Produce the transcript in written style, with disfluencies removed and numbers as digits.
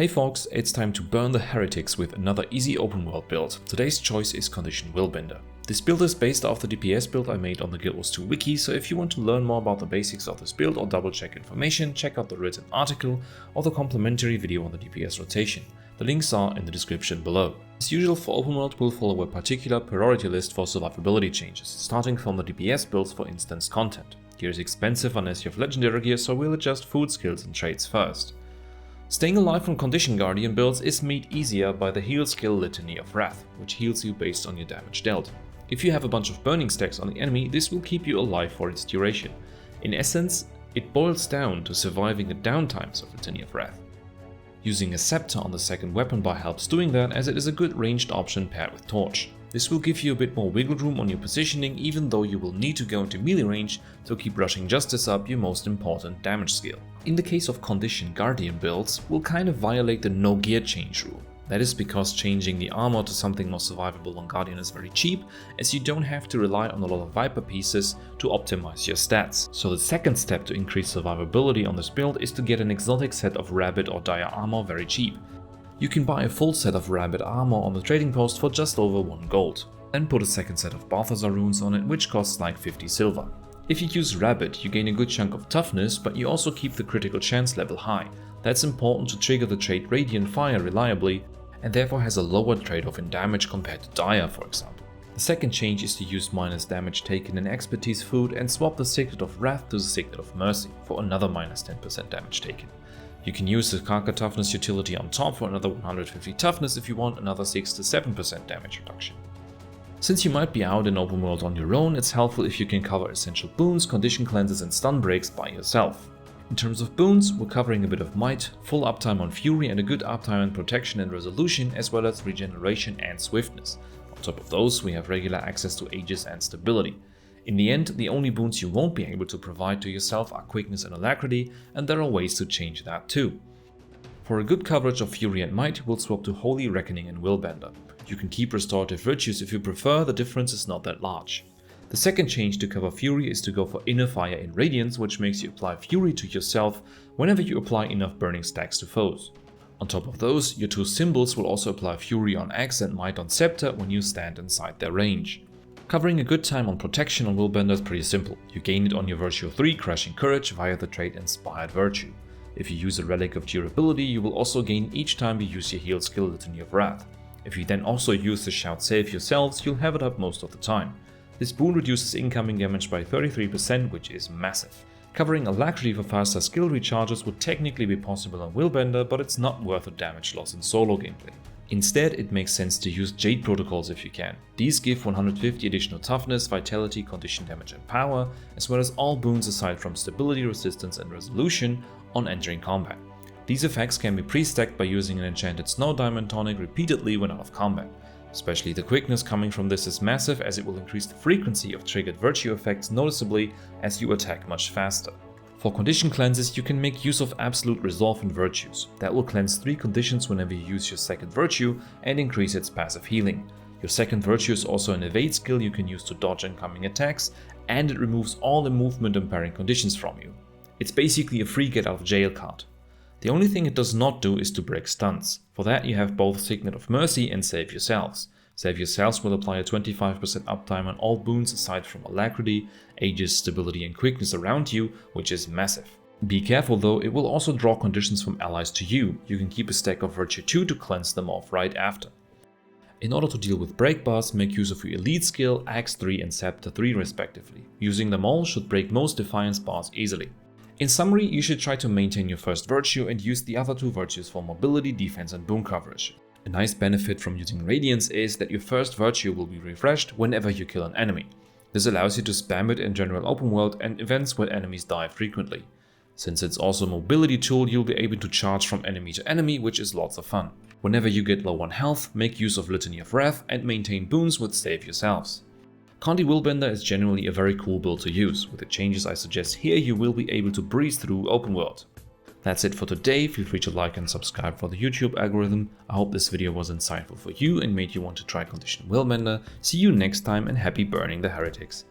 Hey folks, it's time to burn the heretics with another easy open world build. Today's choice is Condition Willbender. This build is based off the DPS build I made on the Guild Wars 2 wiki, so if you want to learn more about the basics of this build or double check information, check out the written article or the complimentary video on the DPS rotation. The links are in the description below. As usual for open world, we'll follow a particular priority list for survivability changes, starting from the DPS builds for instance content. Gear is expensive unless you have legendary gear, so we'll adjust food skills and traits first. Staying alive from Condition Guardian builds is made easier by the heal skill Litany of Wrath, which heals you based on your damage dealt. If you have a bunch of burning stacks on the enemy, this will keep you alive for its duration. In essence, it boils down to surviving the downtimes of Litany of Wrath. Using a scepter on the second weapon bar helps doing that, as it is a good ranged option paired with Torch. This will give you a bit more wiggle room on your positioning, even though you will need to go into melee range to keep rushing Justice up, your most important damage skill. In the case of Condition Guardian builds, we'll kind of violate the no gear change rule. That is because changing the armor to something more survivable on Guardian is very cheap, as you don't have to rely on a lot of Viper pieces to optimize your stats. So the second step to increase survivability on this build is to get an exotic set of Rabbit or Dire armor very cheap. You can buy a full set of Rabbit armor on the trading post for just over 1 gold. Then put a second set of Balthazar runes on it, which costs like 50 silver. If you use Rabbit, you gain a good chunk of toughness, but you also keep the critical chance level high. That's important to trigger the trait Radiant Fire reliably, and therefore has a lower trade-off in damage compared to Dire, for example. The second change is to use minus damage taken in Expertise food and swap the Signet of Wrath to the Signet of Mercy for another minus 10% damage taken. You can use the Karka Toughness utility on top for another 150 toughness if you want another 6 to 7% damage reduction. Since you might be out in open world on your own, it's helpful if you can cover essential boons, condition cleanses and stun breaks by yourself. In terms of boons, we're covering a bit of might, full uptime on fury and a good uptime on protection and resolution, as well as regeneration and swiftness. On top of those, we have regular access to aegis and stability. In the end, the only boons you won't be able to provide to yourself are quickness and alacrity, and there are ways to change that too. For a good coverage of fury and might, we'll swap to Holy Reckoning and Willbender. You can keep restorative virtues if you prefer, the difference is not that large. The second change to cover fury is to go for Inner Fire in Radiance, which makes you apply fury to yourself whenever you apply enough burning stacks to foes. On top of those, your two symbols will also apply fury on Axe and might on Scepter when you stand inside their range. Covering a good time on protection on Willbender is pretty simple. You gain it on your Virtue 3 Crashing Courage via the trait Inspired Virtue. If you use a Relic of Durability, you will also gain each time you use your heal skill Litany of Wrath. If you then also use the Shout Save yourselves, you'll have it up most of the time. This boon reduces incoming damage by 33%, which is massive. Covering Alacrity for faster skill recharges would technically be possible on Willbender, but it's not worth the damage loss in solo gameplay. Instead, it makes sense to use Jade Protocols if you can. These give 150 additional toughness, vitality, condition damage and power, as well as all boons aside from stability, resistance and resolution on entering combat. These effects can be pre-stacked by using an enchanted Snow Diamond tonic repeatedly when out of combat. Especially the quickness coming from this is massive, as it will increase the frequency of triggered virtue effects noticeably as you attack much faster. For condition cleanses, you can make use of Absolute Resolve in Virtues. That will cleanse 3 conditions whenever you use your second virtue and increase its passive healing. Your second virtue is also an evade skill you can use to dodge incoming attacks, and it removes all the movement impairing conditions from you. It's basically a free get out of jail card. The only thing it does not do is to break stuns. For that you have both Signet of Mercy and Save Yourselves. Save Yourselves will apply a 25% uptime on all boons aside from Alacrity, Aegis, Stability and Quickness around you, which is massive. Be careful though, it will also draw conditions from allies to you. You can keep a stack of Virtue 2 to cleanse them off right after. In order to deal with break bars, make use of your Elite skill, Axe 3 and Scepter 3 respectively. Using them all should break most Defiance bars easily. In summary, you should try to maintain your first virtue and use the other 2 virtues for mobility, defense and boon coverage. A nice benefit from using Radiance is that your first virtue will be refreshed whenever you kill an enemy. This allows you to spam it in general open world and events where enemies die frequently. Since it's also a mobility tool, you'll be able to charge from enemy to enemy, which is lots of fun. Whenever you get low on health, make use of Litany of Wrath and maintain boons with Save Yourselves. Condi Willbender is generally a very cool build to use. With the changes I suggest here, you will be able to breeze through open world. That's it for today. Feel free to like and subscribe for the YouTube algorithm. I hope this video was insightful for you and made you want to try Condition Willbender. See you next time and happy burning the heretics.